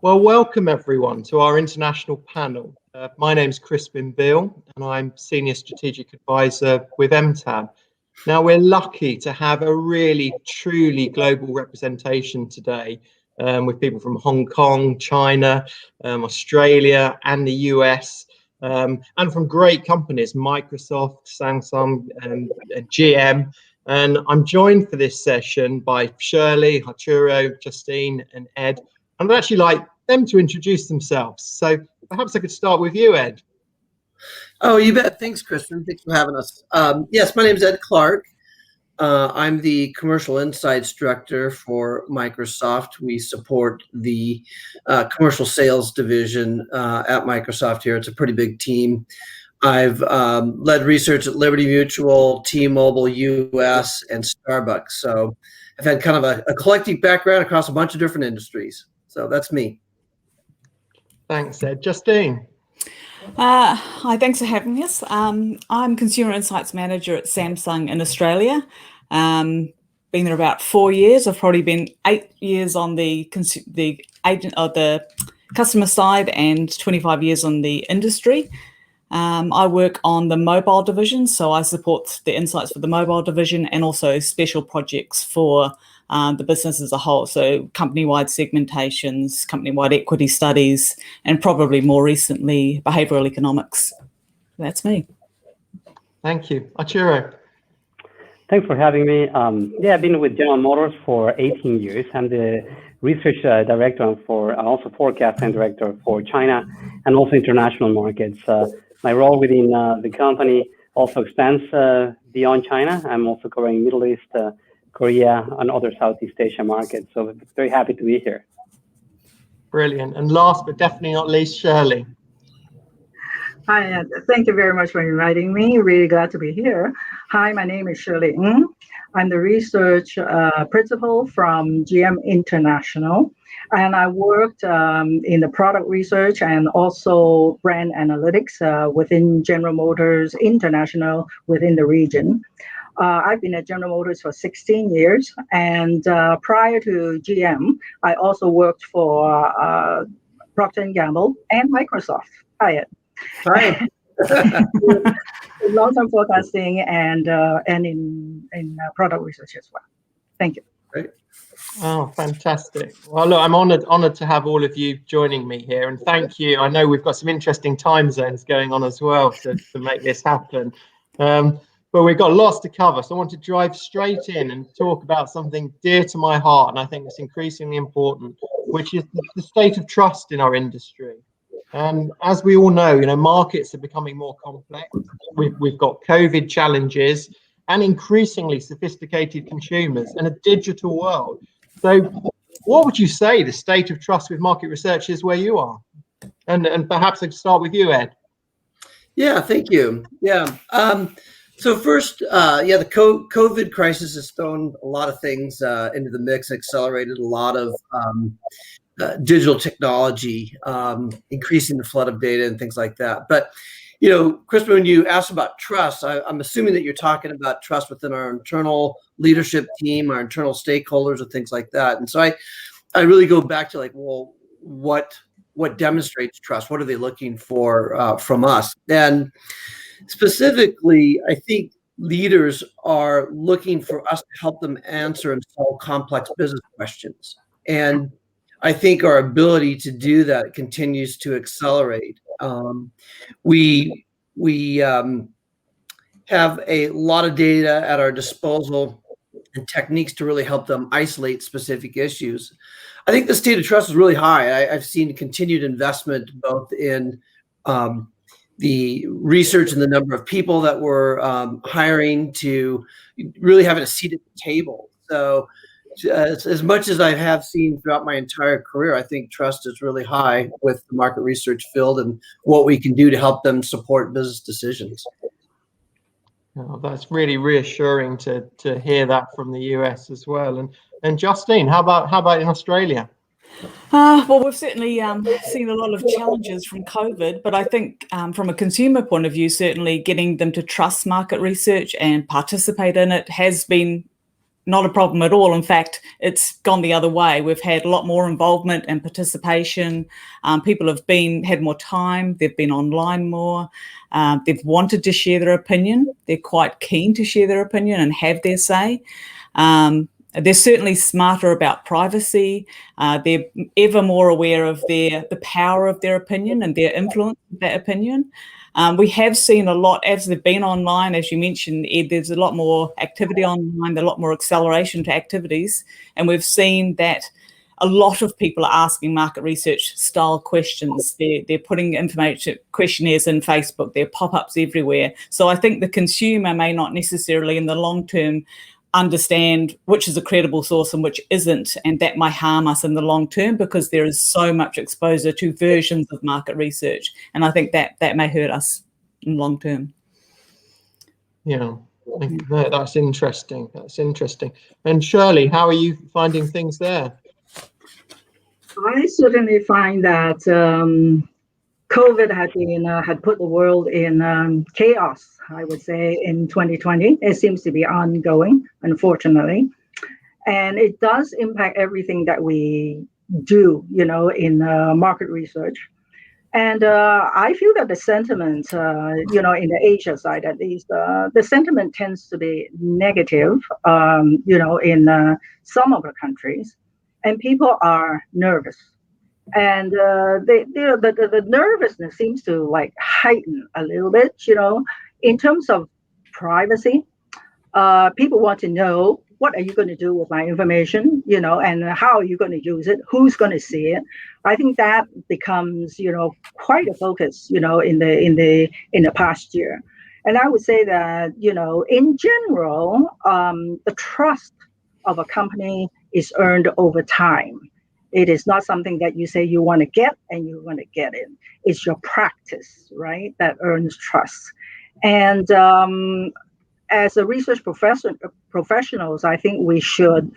Well, welcome everyone to our international panel. My name's Crispin Beale and I'm Senior Strategic Advisor with MTAB. Now, we're lucky to have a really, truly global representation today with people from Hong Kong, China, Australia and the US, and from great companies, Microsoft, Samsung and GM. And I'm joined for this session by Shirley, Arturo, Justine and Ed. And I'd actually like them to introduce themselves. So perhaps I could start with you, Ed. Oh, you bet. Thanks, Kristen. Thanks for having us. Yes, my name is Ed Clark. I'm the Commercial Insights Director for Microsoft. We support the commercial sales division at Microsoft here. It's a pretty big team. I've led research at Liberty Mutual, T-Mobile US, and Starbucks. So I've had kind of a eclectic background across a bunch of different industries. So that's me. Thanks, Ed. Justine. Hi, thanks for having us. I'm Consumer Insights Manager at Samsung in Australia. Been there about 4 years. I've probably been 8 years on the agent or the customer side and 25 years on the industry. I work on the mobile division, so I support the insights for the mobile division and also special projects for the business as a whole. So company-wide segmentations, company-wide equity studies, and probably more recently, behavioral economics. That's me. Thank you. Arturo. Thanks for having me. I've been with General Motors for 18 years. I'm the research director and also forecasting director for China and also international markets. My role within the company also extends beyond China. I'm also covering Middle East, Korea, and other Southeast Asia markets. So very happy to be here. Brilliant. And last but definitely not least, Shirley. Hi, thank you very much for inviting me. Really glad to be here. Hi, my name is Shirley Ng. I'm the research principal from GM International, and I worked in the product research and also brand analytics within General Motors International within the region. I've been at General Motors for 16 years, and prior to GM, I also worked for Procter & Gamble and Microsoft. Hi, Ed. Hi. Long-term forecasting and in product research as well. Thank you. Great. Oh, fantastic. Well, look, I'm honored to have all of you joining me here, and thank you. I know we've got some interesting time zones going on as well to make this happen. But we've got lots to cover, so I want to drive straight in and talk about something dear to my heart, and I think it's increasingly important, which is the state of trust in our industry. And as we all know, markets are becoming more complex. We've got COVID challenges and increasingly sophisticated consumers in a digital world. So what would you say the state of trust with market research is where you are? And perhaps I could start with you, Ed. Yeah, thank you. Yeah. So first, the COVID crisis has thrown a lot of things into the mix, accelerated a lot of digital technology, increasing the flood of data and things like that. But, Crispin, when you asked about trust, I'm assuming that you're talking about trust within our internal leadership team, our internal stakeholders, and things like that. And so I really go back to what demonstrates trust? What are they looking for from us? And specifically, I think leaders are looking for us to help them answer and solve complex business questions. And I think our ability to do that continues to accelerate. We have a lot of data at our disposal and techniques to really help them isolate specific issues. I think the state of trust is really high. I've seen continued investment both in the research and the number of people that we're hiring to really having a seat at the table. So as much as I have seen throughout my entire career, I think trust is really high with the market research field and what we can do to help them support business decisions. Oh, that's really reassuring to hear that from the US as well. And Justine, how about in Australia? Well, we've certainly seen a lot of challenges from COVID, but I think from a consumer point of view, certainly getting them to trust market research and participate in it has been not a problem at all. In fact, it's gone the other way. We've had a lot more involvement and participation. People have had more time. They've been online more. They've wanted to share their opinion. They're quite keen to share their opinion and have their say. They're certainly smarter about privacy. They're ever more aware of the power of their opinion and their influence of that opinion. We have seen a lot as they've been online, as you mentioned, Ed, there's a lot more activity online, a lot more acceleration to activities. And we've seen that a lot of people are asking market research style questions. They're putting information questionnaires in Facebook, there are pop-ups everywhere. So I think the consumer may not necessarily in the long term understand which is a credible source and which isn't, and that might harm us in the long term because there is so much exposure to versions of market research, and I think that may hurt us in long term. Yeah, that's interesting. And Shirley, how are you finding things there? I certainly find that COVID had put the world in chaos, I would say, in 2020. It seems to be ongoing, unfortunately. And it does impact everything that we do, in market research. And I feel that the sentiment, in the Asia side at least, the sentiment tends to be negative, in some of the countries. And people are nervous. And the nervousness seems to heighten a little bit, in terms of privacy. People want to know, what are you going to do with my information, and how are you going to use it? Who's going to see it? I think that becomes, quite a focus, in the past year. And I would say that, in general, the trust of a company is earned over time. It is not something that you say you want to get and you want to get it. It's your practice, right, that earns trust. And as a research professionals, I think we should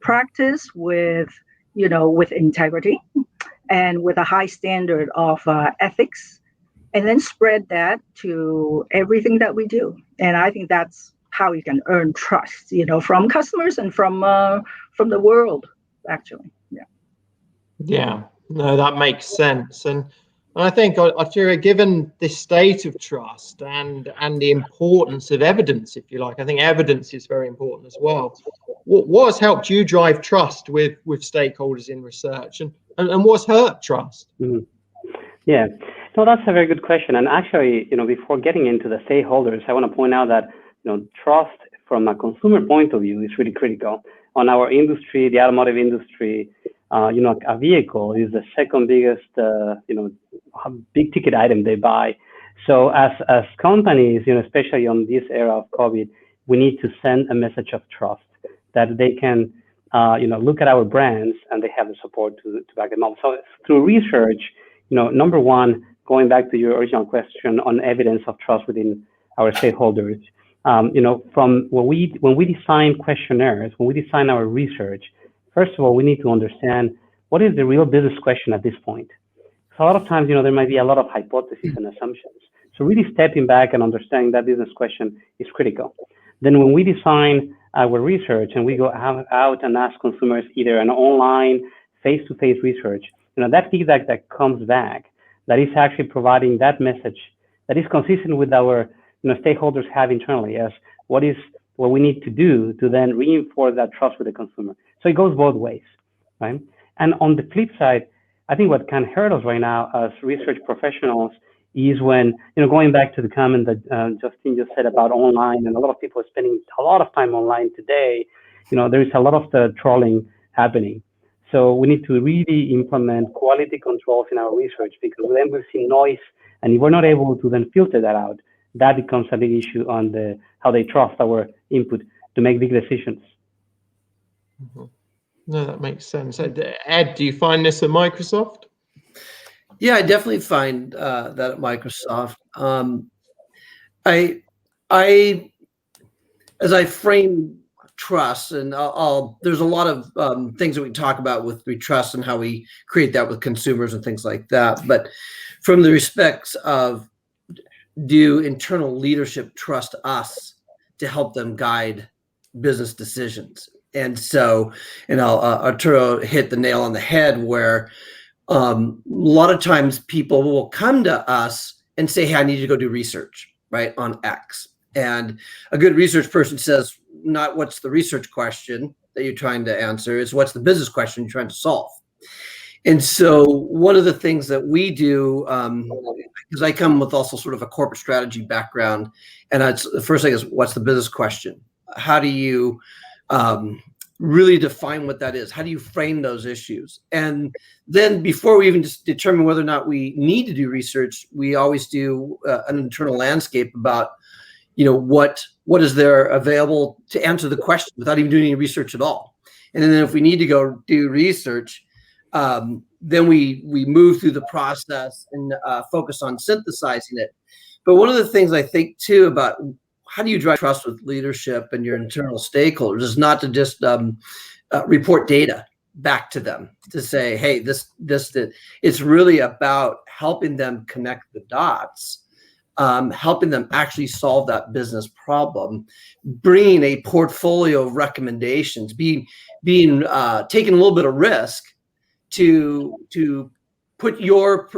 practice with integrity and with a high standard of ethics, and then spread that to everything that we do. And I think that's how you can earn trust, from customers and from the world, actually. Yeah, no, that makes sense. And I think, Arturo, given this state of trust and the importance of evidence, if you like, I think evidence is very important as well. What has helped you drive trust with stakeholders in research, and what's hurt trust? Mm-hmm. Yeah, no, that's a very good question. And actually, before getting into the stakeholders, I want to point out that, trust from a consumer point of view is really critical. On our industry, the automotive industry, a vehicle is the second biggest, big ticket item they buy. So as companies, especially on this era of COVID, we need to send a message of trust that they can, look at our brands and they have the support to back them up. So through research, number one, going back to your original question on evidence of trust within our stakeholders, from when we design questionnaires, when we design our research, first of all, we need to understand what is the real business question at this point. So a lot of times, there might be a lot of hypotheses and assumptions. So really stepping back and understanding that business question is critical. Then when we design our research and we go out and ask consumers either an online, face-to-face research, that feedback that comes back, that is actually providing that message that is consistent with our stakeholders have internally as what we need to do to then reinforce that trust with the consumer. So it goes both ways, right? And on the flip side, I think what can hurt us right now as research professionals is when, going back to the comment that Justine just said about online, and a lot of people are spending a lot of time online today, there is a lot of the trolling happening. So we need to really implement quality controls in our research, because then we'll see noise, and if we're not able to then filter that out, that becomes a big issue on how they trust our input to make big decisions. Mm-hmm. No, that makes sense. Ed, do you find this at Microsoft? Yeah, I definitely find that at Microsoft. I as I frame trust, and there's a lot of things that we talk about with trust and how we create that with consumers and things like that. But from the respects of, do internal leadership trust us to help them guide business decisions. And so, Arturo hit the nail on the head where a lot of times people will come to us and say, hey, I need you to go do research, right, on X. And a good research person says, not what's the research question that you're trying to answer, is what's the business question you're trying to solve. And so one of the things that we do, because I come with also sort of a corporate strategy background, and the first thing is, what's the business question? How do you really define what that is? How do you frame those issues? And then before we even just determine whether or not we need to do research, we always do an internal landscape about, what is there available to answer the question without even doing any research at all. And then if we need to go do research, then we move through the process and focus on synthesizing it. But one of the things I think too about how do you drive trust with leadership and your internal stakeholders is not to just report data back to them to say, hey, this. It's really about helping them connect the dots, helping them actually solve that business problem, bringing a portfolio of recommendations, being taking a little bit of risk to put your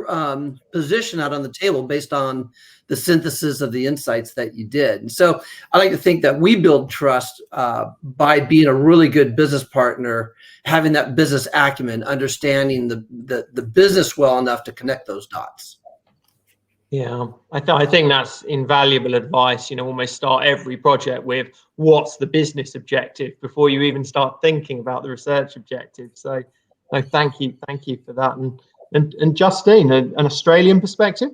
position out on the table based on the synthesis of the insights that you did. And so I like to think that we build trust by being a really good business partner, having that business acumen, understanding the business well enough to connect those dots. Yeah, I think that's invaluable advice. Almost start every project with what's the business objective before you even start thinking about the research objective. So thank you for that. And Justine, an Australian perspective?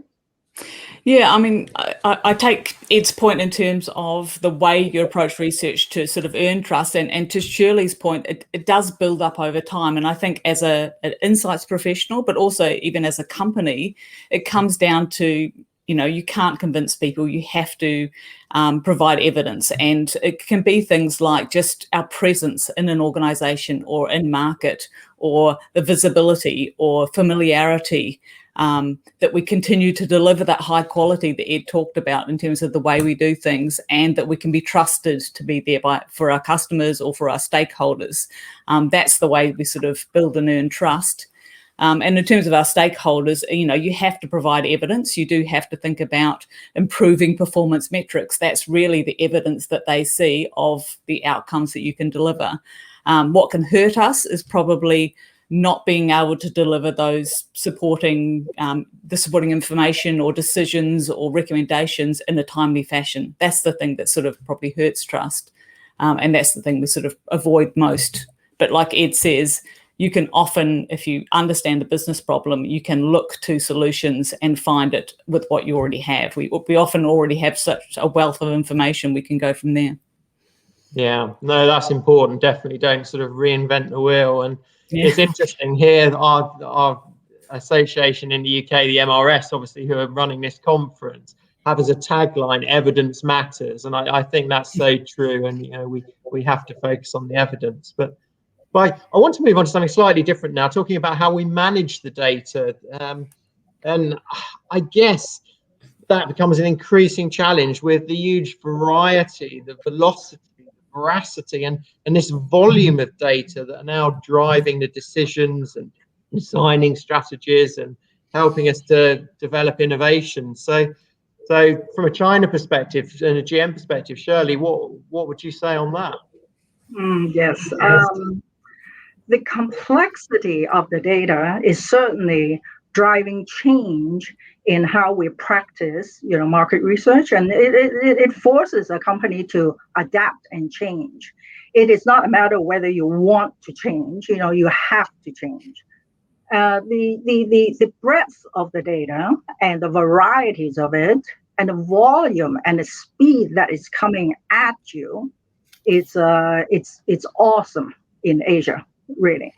Yeah, I mean, I take Ed's point in terms of the way you approach research to sort of earn trust, and to Shirley's point, it does build up over time. And I think as an insights professional, but also even as a company, it comes down to, you can't convince people. You have to provide evidence, and it can be things like just our presence in an organization or in market, or the visibility or familiarity, that we continue to deliver that high quality that Ed talked about in terms of the way we do things, and that we can be trusted to be there for our customers or for our stakeholders. That's the way we sort of build and earn trust. And in terms of our stakeholders, you have to provide evidence. You do have to think about improving performance metrics. That's really the evidence that they see of the outcomes that you can deliver. What can hurt us is probably not being able to deliver those supporting information or decisions or recommendations in a timely fashion. That's the thing that sort of probably hurts trust. And that's the thing we sort of avoid most. But like Ed says, you can often, if you understand the business problem, you can look to solutions and find it with what you already have. We often already have such a wealth of information, we can go from there. Yeah, no, that's important. Definitely don't sort of reinvent the wheel. And it's interesting here, our association in the UK, the MRS, obviously, who are running this conference, have as a tagline, evidence matters. And I think that's so true. And, we have to focus on the evidence. But I want to move on to something slightly different now, talking about how we manage the data. And I guess that becomes an increasing challenge with the huge variety, the velocity, veracity, and this volume of data that are now driving the decisions and designing strategies and helping us to develop innovation. So from a China perspective and a GM perspective, Shirley, what would you say on that? Yes. The complexity of the data is certainly driving change in how we practice, market research, and it forces a company to adapt and change. It is not a matter of whether you want to change, you have to change. The breadth of the data and the varieties of it, and the volume and the speed that is coming at you, it's awesome in Asia, really.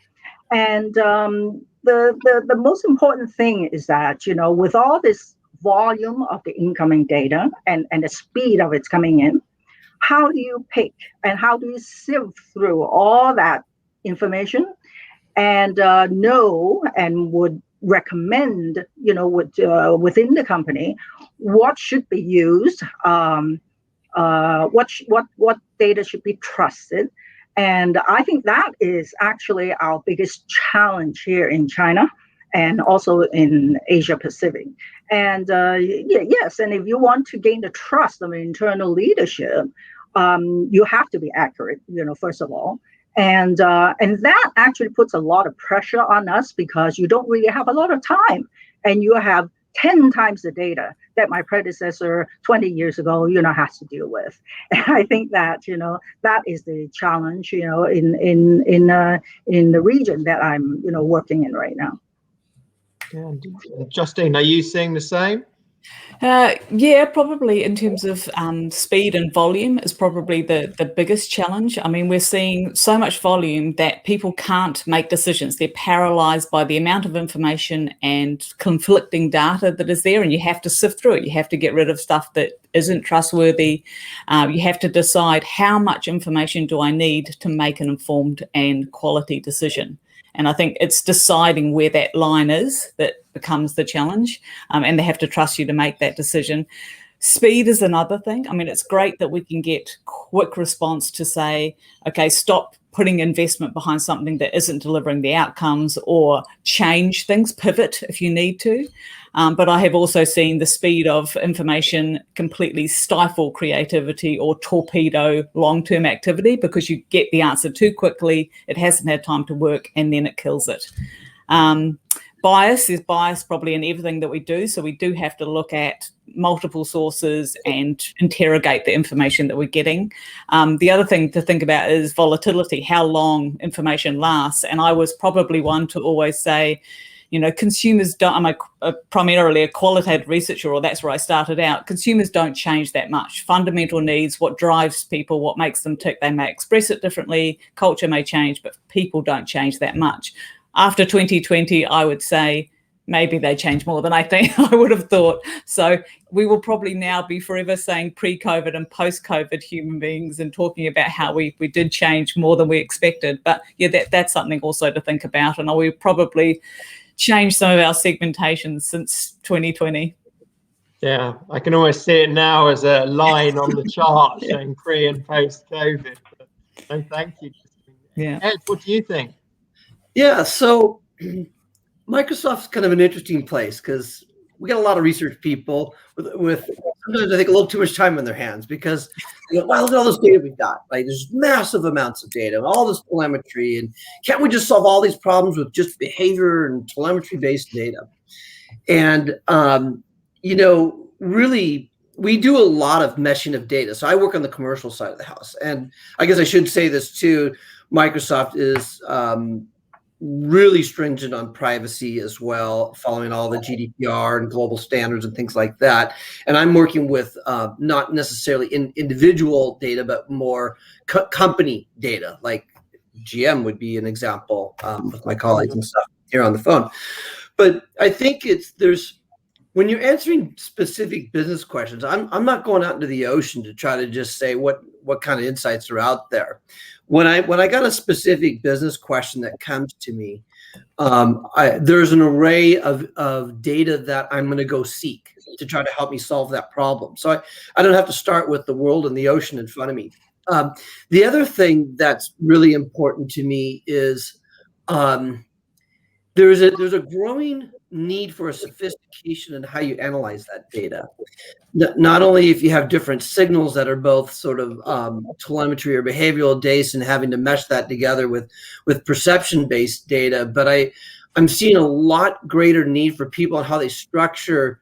And the most important thing is that, with all this volume of the incoming data and the speed of it's coming in, how do you pick and how do you sift through all that information and know and would recommend, within the company, what should be used, what data should be trusted. And I think that is actually our biggest challenge here in China and also in Asia Pacific. And yes, and if you want to gain the trust of internal leadership, you have to be accurate, first of all. And that actually puts a lot of pressure on us because you don't really have a lot of time, and you have 10 times the data that my predecessor 20 years ago, has to deal with. And I think that, that is the challenge, in the region that I'm, working in right now. Yeah. Justine, are you seeing the same? Yeah, probably in terms of speed and volume is probably the biggest challenge. I mean, we're seeing so much volume that people can't make decisions. They're paralyzed by the amount of information and conflicting data that is there, and you have to sift through it. You have to get rid of stuff that isn't trustworthy. You have to decide how much information do I need to make an informed and quality decision. And I think it's deciding where that line is that becomes the challenge, and they have to trust you to make that decision. Speed is another thing. I mean, it's great that we can get quick response to say, okay, stop putting investment behind something that isn't delivering the outcomes, or change things, pivot if you need to. But I have also seen the speed of information completely stifle creativity or torpedo long-term activity because you get the answer too quickly, it hasn't had time to work, and then it kills it. There's bias probably in everything that we do. So we do have to look at multiple sources and interrogate the information that we're getting. The other thing to think about is volatility, how long information lasts. And I was probably one to always say, consumers don't, I'm primarily a qualitative researcher, or that's where I started out. Consumers don't change that much. Fundamental needs, what drives people, what makes them tick, they may express it differently. Culture may change, but people don't change that much. After 2020, I would say maybe they change more than I think I would have thought. So we will probably now be forever saying pre-COVID and post-COVID human beings and talking about how we did change more than we expected. But yeah, that's something also to think about. And we probably changed some of our segmentations since 2020. Yeah, I can almost see it now as a line on the chart showing pre and post-COVID. So thank you. Yeah. Ed, what do you think? Yeah, so Microsoft's kind of an interesting place because we get a lot of research people with sometimes I think a little too much time on their hands because wow, look at all this data we've got. Like there's massive amounts of data, all this telemetry, and can't we just solve all these problems with just behavior and telemetry-based data? And really, we do a lot of meshing of data. So I work on the commercial side of the house, and I guess I should say this too. Microsoft is really stringent on privacy as well, following all the GDPR and global standards and things like that. And I'm working with not necessarily individual data, but more company data, like GM would be an example with my colleagues and stuff here on the phone. But I think when you're answering specific business questions, I'm not going out into the ocean to try to just say what kind of insights are out there. When I got a specific business question that comes to me, there's an array of data that I'm going to go seek to try to help me solve that problem. So I don't have to start with the world and the ocean in front of me. The other thing that's really important to me is there's a growing need for a sophistication in how you analyze that data. Not only if you have different signals that are both sort of telemetry or behavioral data and having to mesh that together with perception-based data, but I'm seeing a lot greater need for people on how they structure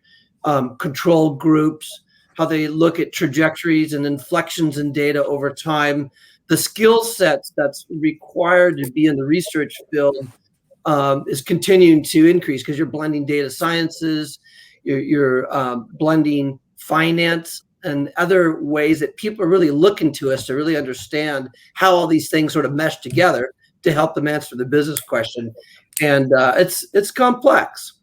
control groups, how they look at trajectories and inflections in data over time, the skill sets that's required to be in the research field is continuing to increase because you're blending data sciences, you're blending finance and other ways that people are really looking to us to really understand how all these things sort of mesh together to help them answer the business question. And it's complex.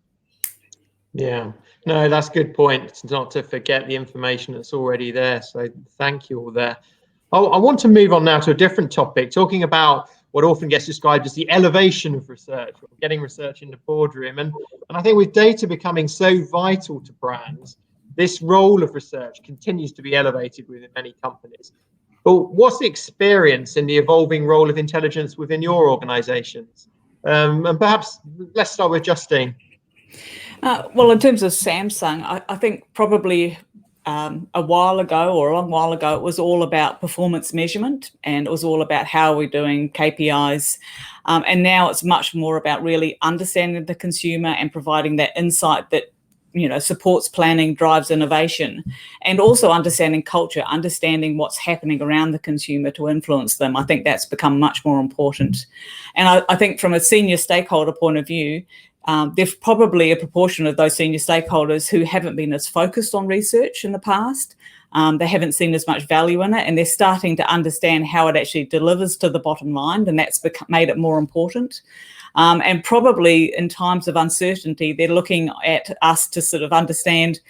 Yeah, no, that's a good point. It's not to forget the information that's already there. So thank you all there. I want to move on now to a different topic, talking about what often gets described as the elevation of research, or getting research in the boardroom. And I think with data becoming so vital to brands, this role of research continues to be elevated within many companies. But what's the experience in the evolving role of intelligence within your organizations? And perhaps let's start with Justine. Well, in terms of Samsung, I think probably a while ago or a long while ago, it was all about performance measurement, and it was all about how we're doing KPIs. And now it's much more about really understanding the consumer and providing that insight that, you know, supports planning, drives innovation, and also understanding culture, understanding what's happening around the consumer to influence them. I think that's become much more important. And I think from a senior stakeholder point of view, there's probably a proportion of those senior stakeholders who haven't been as focused on research in the past. They haven't seen as much value in it, and they're starting to understand how it actually delivers to the bottom line, and that's made it more important. And probably in times of uncertainty, they're looking at us to sort of understand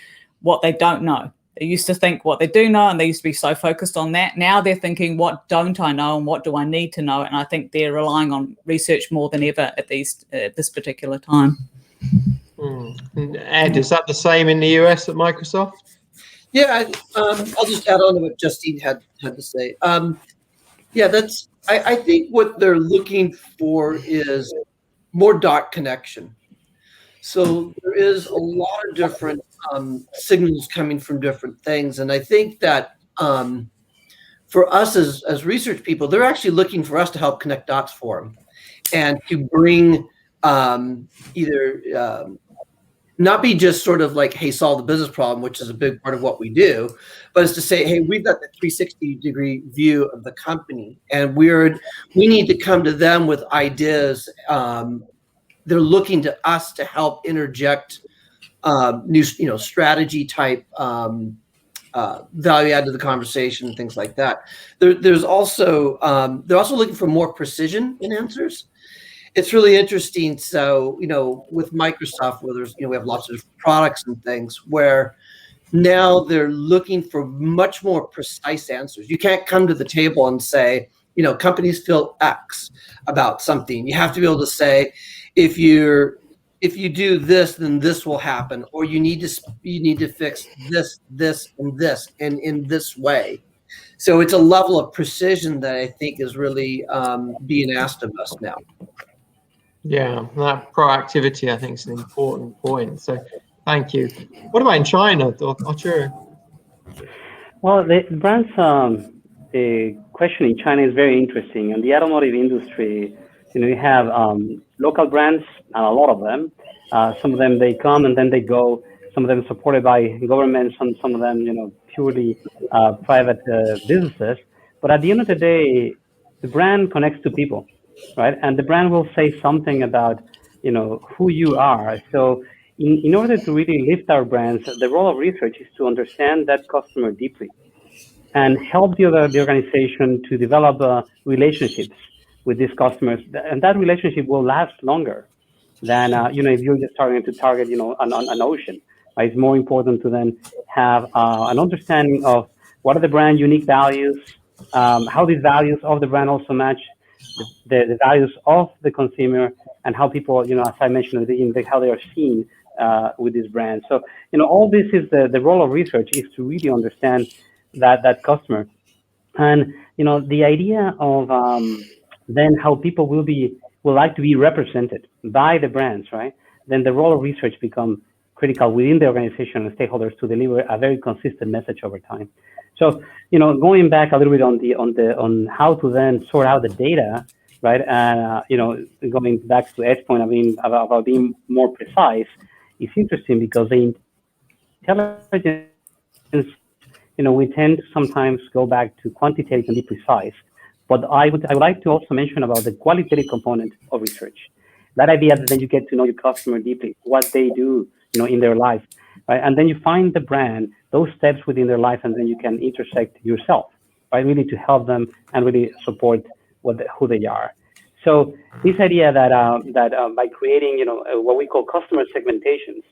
what they don't know. They used to think what they do know, and they used to be so focused on that. Now they're thinking, what don't I know and what do I need to know? And I think they're relying on research more than ever at this particular time. Ed, is that the same in the US at Microsoft? Yeah, I'll just add on to what Justine had to say. I think what they're looking for is more dot connection. So there is a lot of different signals coming from different things. And I think that for us as research people, they're actually looking for us to help connect dots for them and to bring either not be just sort of like, hey, solve the business problem, which is a big part of what we do, but it's to say, hey, we've got the 360-degree view of the company, and we need to come to them with ideas. They're looking to us to help interject new, strategy type value add to the conversation and things like that. There's also they're also looking for more precision in answers. It's really interesting. So, with Microsoft, where there's, we have lots of different products and things where now they're looking for much more precise answers. You can't come to the table and say, companies feel X about something. You have to be able to say, if you do this, then this will happen, or you need to fix this, and this, and in this way. So it's a level of precision that I think is really being asked of us now. Yeah, that proactivity, I think, is an important point. So thank you. What about in China, Arturo? Well, the brands the question in China is very interesting. In the automotive industry, you have local brands, and a lot of them. Some of them, they come and then they go. Some of them supported by governments, some of them, purely private businesses. But at the end of the day, the brand connects to people, right? And the brand will say something about, who you are. So in order to really lift our brands, the role of research is to understand that customer deeply and help the organization to develop relationships with these customers. And that relationship will last longer than, if you're just starting to target, an ocean. Right? It's more important to then have an understanding of what are the brand unique values, how these values of the brand also match the values of the consumer, and how people, as I mentioned at the beginning, how they are seen with this brand. So, all this is the role of research is to really understand that customer. And, the idea of then how people will like to be represented by the brands, right? Then the role of research becomes critical within the organization and stakeholders to deliver a very consistent message over time. So, going back a little bit on how to then sort out the data, right? Going back to Ed's point, about being more precise, it's interesting because the intelligence, we tend to sometimes go back to quantitative and be precise. But I would like to also mention about the qualitative component of research. That idea that then you get to know your customer deeply, what they do, in their life, right? And then you find the brand, those steps within their life, and then you can intersect yourself, right? Really to help them and really support who they are. So this idea that by creating, what we call customer segmentations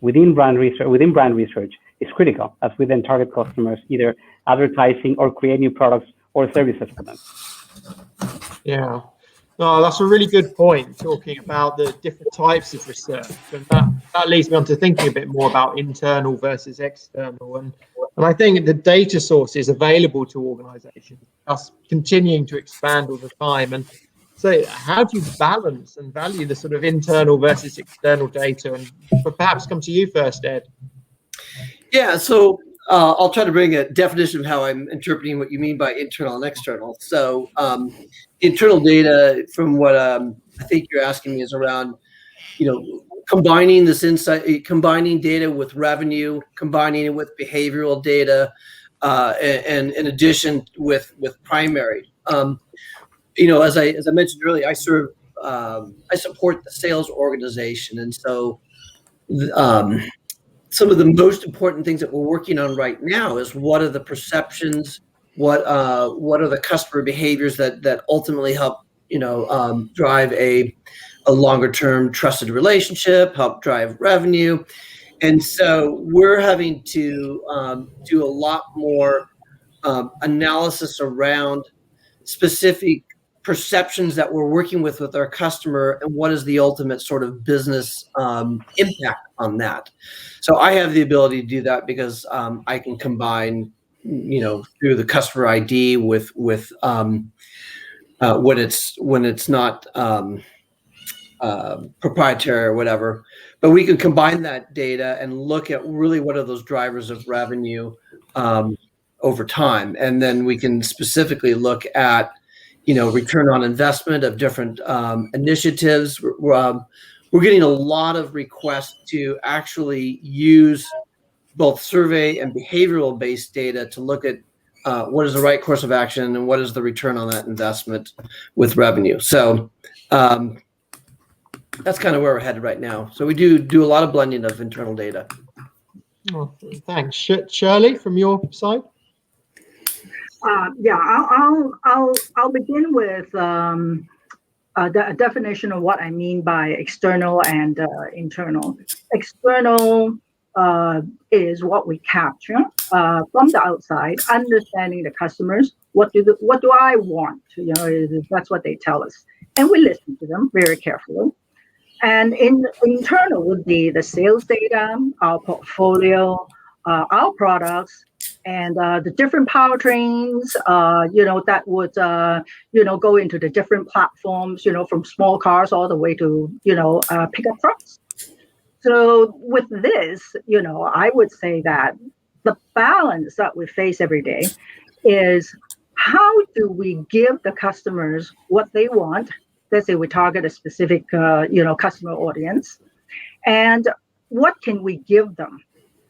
within brand research is critical as we then target customers, either advertising or create new products or services for them. Yeah. Oh, that's a really good point, talking about the different types of research. And that leads me on to thinking a bit more about internal versus external. And I think the data sources available to organizations are continuing to expand all the time. And so how do you balance and value the sort of internal versus external data? And perhaps come to you first, Ed. Yeah, so I'll try to bring a definition of how I'm interpreting what you mean by internal and external. So internal data, from what I think you're asking me, is around, combining this insight, combining data with revenue, combining it with behavioral data, and in addition with primary. As I mentioned earlier, I support the sales organization, and so some of the most important things that we're working on right now is what are the perceptions, what are the customer behaviors that ultimately help drive a longer term trusted relationship, help drive revenue. And so we're having to do a lot more analysis around specific perceptions that we're working with our customer, and what is the ultimate sort of business impact on that. So I have the ability to do that because I can combine, through the customer ID with when it's not proprietary or whatever, but we can combine that data and look at really what are those drivers of revenue over time, and then we can specifically look at return on investment of different initiatives. We're getting a lot of requests to actually use both survey and behavioral based data to look at what is the right course of action and what is the return on that investment with revenue. So that's kind of where we're headed right now. So we do a lot of blending of internal data. Oh, thanks. Shirley, from your side? I'll begin with the definition of what I mean by external and internal. External is what we capture from the outside, understanding the customers. What do I want? That's what they tell us, and we listen to them very carefully. And internal would be the sales data, our portfolio, our products, and the different powertrains, that would, go into the different platforms, from small cars all the way to, pickup trucks. So with this, I would say that the balance that we face every day is how do we give the customers what they want? Let's say we target a specific, customer audience, and what can we give them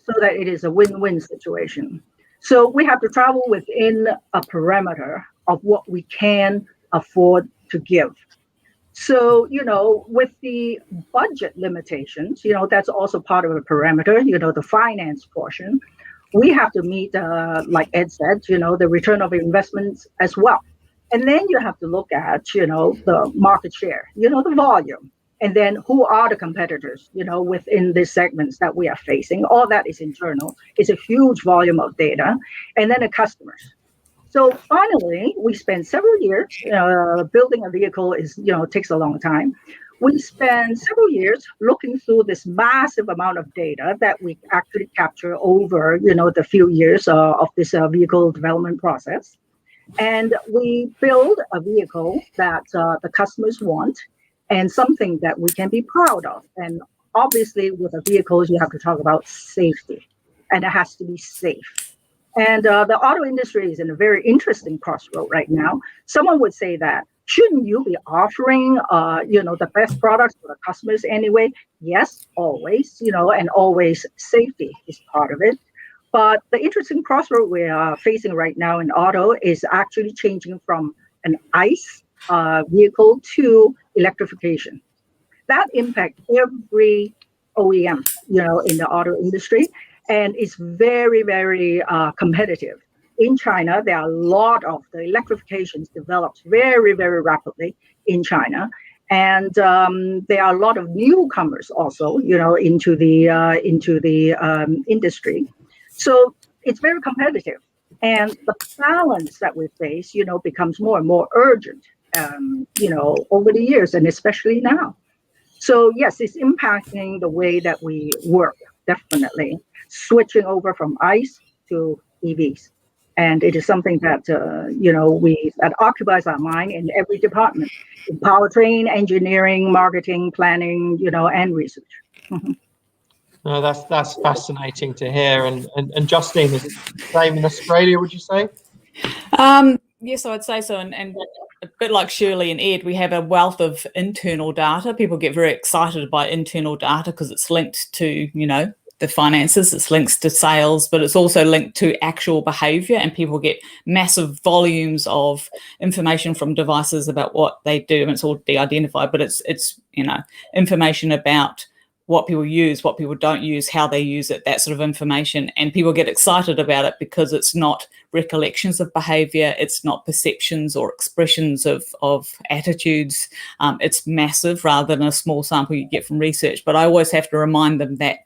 so that it is a win-win situation? So we have to travel within a parameter of what we can afford to give. So, with the budget limitations, that's also part of a parameter, the finance portion. We have to meet, like Ed said, the return of investments as well. And then you have to look at, the market share, the volume. And then who are the competitors, within the segments that we are facing? All that is internal. It's a huge volume of data. And then the customers. So finally, we spend several years, building a vehicle takes a long time. We spend several years looking through this massive amount of data that we actually capture over, the few years of this vehicle development process. And we build a vehicle that the customers want, and something that we can be proud of. And obviously, with the vehicles, you have to talk about safety, and it has to be safe. And the auto industry is in a very interesting crossroad right now. Someone would say that, shouldn't you be offering, the best products for the customers anyway? Yes, always, and always safety is part of it. But the interesting crossroad we are facing right now in auto is actually changing from an ICE vehicle to electrification. That impacts every OEM, in the auto industry, and it's very, very competitive. In China, there are a lot of the electrifications developed very, very rapidly in China, and there are a lot of newcomers also, into the industry. So it's very competitive, and the balance that we face, becomes more and more urgent. over the years, and especially now. So yes, it's impacting the way that we work, definitely, switching over from ICE to EVs. And it is something that, that occupies our mind in every department, in powertrain, engineering, marketing, planning, and research. Mhm. No, that's fascinating to hear. And Justine, is it the same in Australia, would you say? Yes, I'd say so. And a bit like Shirley and Ed, we have a wealth of internal data. People get very excited by internal data because it's linked to, the finances, it's linked to sales, but it's also linked to actual behavior, and people get massive volumes of information from devices about what they do, and it's all de-identified, but it's information about what people use, what people don't use, how they use it, that sort of information. And people get excited about it because it's not recollections of behavior, it's not perceptions or expressions of attitudes. It's massive rather than a small sample you get from research. But I always have to remind them that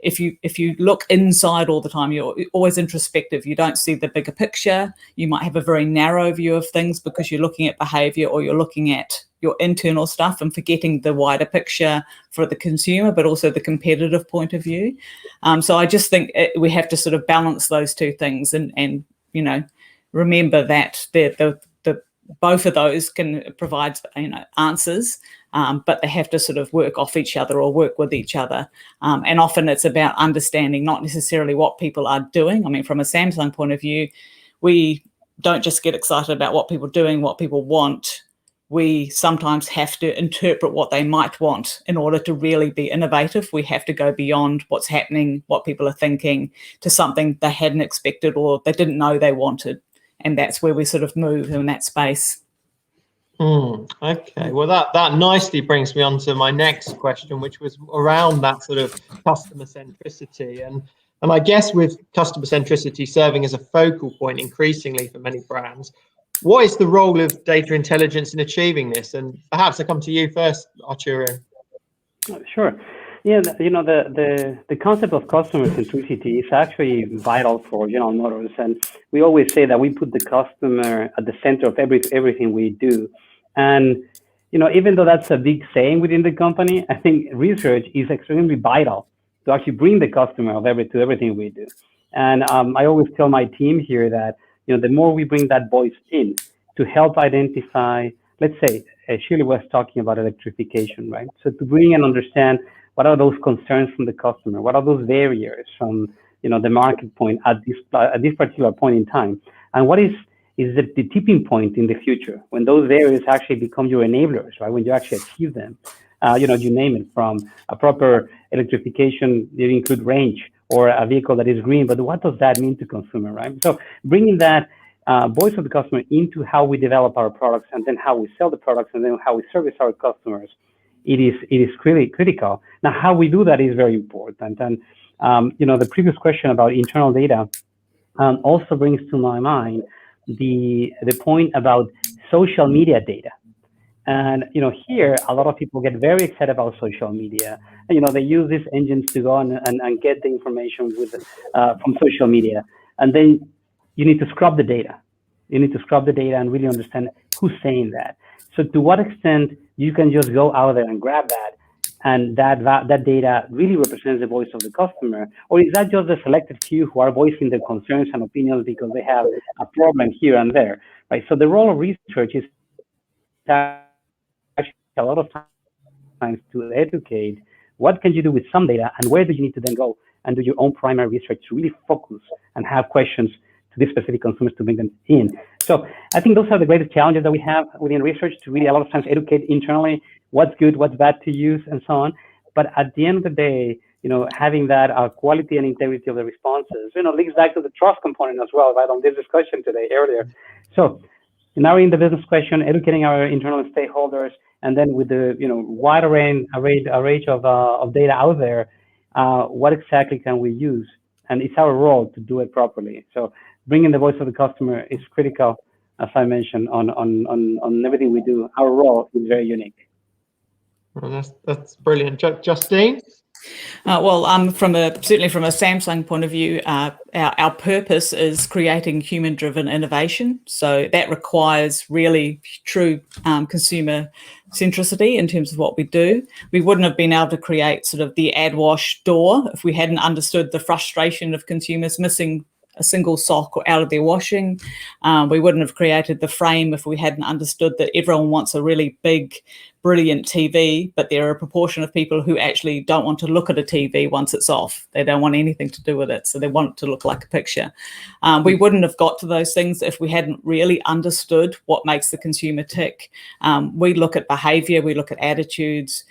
if you look inside all the time, you're always introspective. You don't see the bigger picture. You might have a very narrow view of things because you're looking at behavior, or you're looking at your internal stuff and forgetting the wider picture for the consumer, but also the competitive point of view. So I just think we have to sort of balance those two things and remember that the both of those can provide answers, but they have to sort of work off each other or work with each other. And often it's about understanding not necessarily what people are doing. I mean, from a Samsung point of view, we don't just get excited about what people are doing, what people want. We sometimes have to interpret what they might want in order to really be innovative. We have to go beyond what's happening, what people are thinking, to something they hadn't expected or they didn't know they wanted. And that's where we sort of move in that space. Okay, well, that nicely brings me on to my next question, which was around that sort of customer centricity. And I guess with customer centricity serving as a focal point increasingly for many brands, what is the role of data intelligence in achieving this? And perhaps I come to you first, Arturo. Sure. Yeah, the concept of customer centricity is actually vital for General Motors, and we always say that we put the customer at the center of everything we do. And even though that's a big saying within the company, I think research is extremely vital to actually bring the customer to everything we do. And I always tell my team here that the more we bring that voice in to help identify, let's say, Shirley was talking about electrification, right? So to bring and understand what are those concerns from the customer, what are those barriers from the market point at this particular point in time, and what is the tipping point in the future when those barriers actually become your enablers, right? When you actually achieve them, you name it, from a proper electrification, you include range, or a vehicle that is green, but what does that mean to consumer, right? So bringing that voice of the customer into how we develop our products, and then how we sell the products, and then how we service our customers, it is really critical. Now, how we do that is very important. And the previous question about internal data also brings to my mind the point about social media data. And here a lot of people get very excited about social media. And, they use these engines to go on and get the information from social media. And then you need to scrub the data. You need to scrub the data and really understand who's saying that. So to what extent you can just go out there and grab that, and that data really represents the voice of the customer, or is that just a selected few who are voicing their concerns and opinions because they have a problem here and there, right? So the role of research is actually a lot of times to educate what can you do with some data, and where do you need to then go and do your own primary research to really focus and have questions to these specific consumers to bring them in. So I think those are the greatest challenges that we have within research, to really a lot of times educate internally what's good, what's bad to use, and so on. But at the end of the day, having that quality and integrity of the responses, links back to the trust component as well, right, on this discussion today earlier. So narrowing the business question, educating our internal stakeholders, and then with the wide array of data out there, what exactly can we use? And it's our role to do it properly. So bringing the voice of the customer is critical, as I mentioned, on everything we do. Our role is very unique. Well, that's brilliant. Justine? Certainly from a Samsung point of view, our purpose is creating human-driven innovation. So that requires really true consumer centricity in terms of what we do. We wouldn't have been able to create sort of the AdWash door if we hadn't understood the frustration of consumers missing a single sock out of their washing. We wouldn't have created the frame if we hadn't understood that everyone wants a really big, brilliant TV, but there are a proportion of people who actually don't want to look at a TV once it's off. They don't want anything to do with it, so they want it to look like a picture. We wouldn't have got to those things if we hadn't really understood what makes the consumer tick. We look at behavior, we look at attitudes,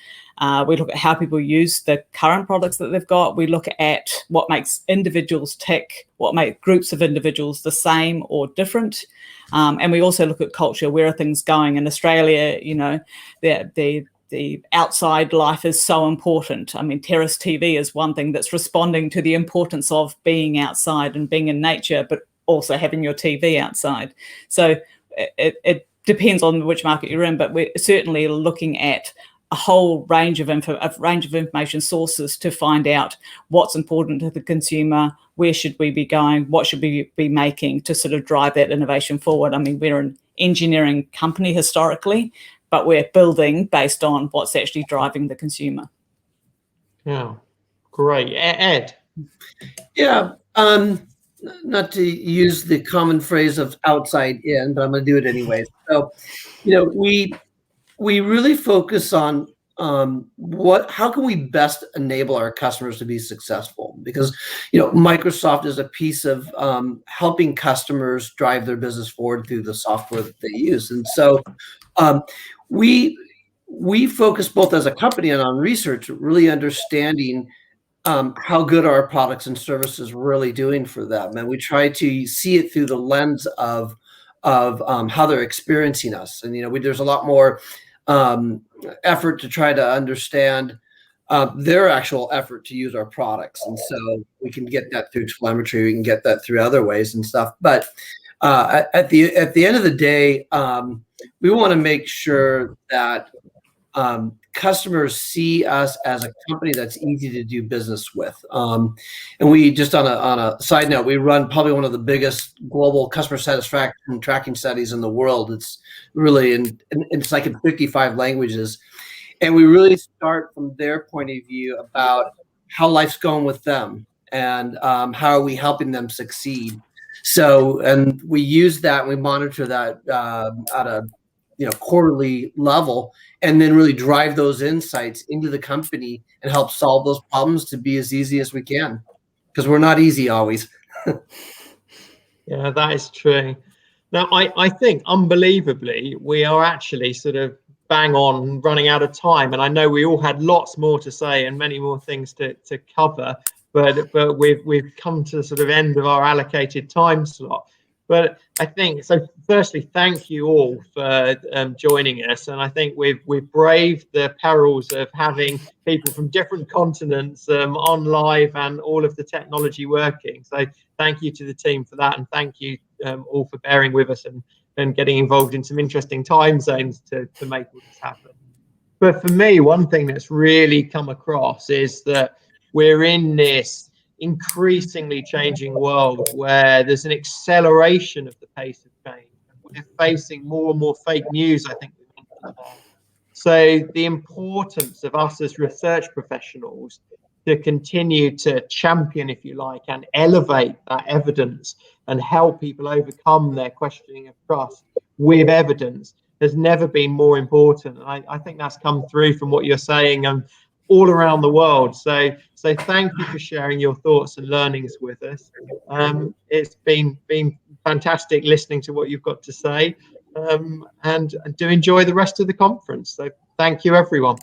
we look at how people use the current products that they've got. We look at what makes individuals tick, what make groups of individuals the same or different. And we also look at culture. Where are things going? In Australia, you know, the outside life is so important. I mean, terrace TV is one thing that's responding to the importance of being outside and being in nature, but also having your TV outside. So it depends on which market you're in, but we're certainly looking at a whole range of information sources to find out what's important to the consumer, where should we be going, what should we be making to sort of drive that innovation forward. I mean, we're an engineering company historically, but we're building based on what's actually driving the consumer. Yeah, great. Ed? Yeah, not to use the common phrase of outside in, but I'm going to do it anyway. So, you know, we really focus on how can we best enable our customers to be successful? Because, you know, Microsoft is a piece of helping customers drive their business forward through the software that they use. And so we focus both as a company and on research, really understanding how good our products and services really doing for them. And we try to see it through the lens of how they're experiencing us. And, you know, there's a lot more effort to try to understand their actual effort to use our products. And so we can get that through telemetry, we can get that through other ways and stuff. But at the end of the day, we want to make sure that customers see us as a company that's easy to do business with. And we just on a side note, we run probably one of the biggest global customer satisfaction tracking studies in the world. It's really it's like in 55 languages. And we really start from their point of view about how life's going with them and how are we helping them succeed. So, and we use that, and we monitor that at a quarterly level, and then really drive those insights into the company and help solve those problems to be as easy as we can, because we're not easy always. Yeah, that is true. Now, I think unbelievably, we are actually sort of bang on running out of time. And I know we all had lots more to say and many more things to cover, but we've come to the sort of end of our allocated time slot. But I think, so firstly, thank you all for joining us. And I think we've braved the perils of having people from different continents on live and all of the technology working. So thank you to the team for that. And thank you all for bearing with us and getting involved in some interesting time zones to make all this happen. But for me, one thing that's really come across is that we're in this increasingly changing world where there's an acceleration of the pace of change. We're facing more and more fake news, I think. So the importance of us as research professionals to continue to champion, if you like, and elevate that evidence and help people overcome their questioning of trust with evidence has never been more important. And I think that's come through from what you're saying all around the world. So thank you for sharing your thoughts and learnings with us. It's been fantastic listening to what you've got to say, and do enjoy the rest of the conference. So thank you, everyone.